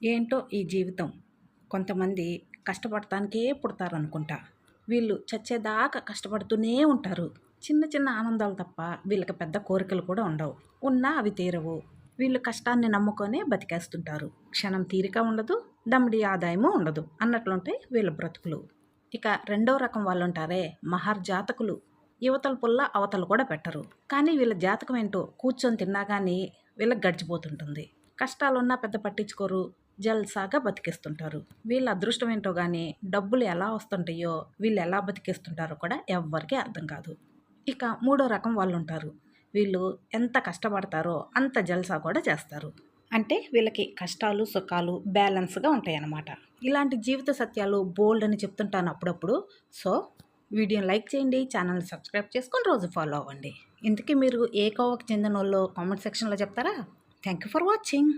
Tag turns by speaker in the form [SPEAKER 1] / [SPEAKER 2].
[SPEAKER 1] ఏంటో ఈ జీవితం. కొంతమంది కష్టపడటానికే పుడతారనుకుంటా. వీళ్ళు చచ్చేదాకా కష్టపడుతూనే ఉంటారు. చిన్న చిన్న ఆనందాలు తప్ప వీళ్ళకి పెద్ద కోరికలు కూడా ఉండవు. ఉన్నా అవి తీరవు. వీళ్ళు కష్టాన్ని నమ్ముకొనే బతికేస్తుంటారు. క్షణం తీరిక ఉండదు, దమ్మిడి ఆదాయము ఉండదు అన్నట్లుంటాయి వీళ్ళ బ్రతుకులు. ఇక రెండో రకం వాళ్ళుంటారే మహర్జాతకులు. యువతల పుల్ల అవతలు కూడా పెట్టరు. కానీ వీళ్ళ జాతకం ఏంటో కూర్చొని తిన్నా కానీ వీళ్ళకి గడిచిపోతుంటుంది. కష్టాలున్నా పెద్ద పట్టించుకోరు, జల్సాగా బతికేస్తుంటారు. వీళ్ళ అదృష్టం ఏంటో కానీ డబ్బులు ఎలా వస్తుంటాయో వీళ్ళు ఎలా బతికేస్తుంటారో కూడా ఎవ్వరికీ అర్థం కాదు. ఇక మూడో రకం వాళ్ళు ఉంటారు. వీళ్ళు ఎంత కష్టపడతారో అంత జల్సా కూడా చేస్తారు. అంటే వీళ్ళకి కష్టాలు సుఖాలు బ్యాలెన్స్గా ఉంటాయి అన్నమాట. ఇలాంటి జీవిత సత్యాలు బోల్డ్ అని చెప్తుంటాను అప్పుడప్పుడు. సో వీడియోని లైక్ చేయండి, ఛానల్ని సబ్స్క్రైబ్ చేసుకొని రోజు ఫాలో అవ్వండి. ఇంతకీ మీరు ఏ కోవకు చెందిన వాళ్ళో కామెంట్ సెక్షన్లో చెప్తారా? Thank you for watching.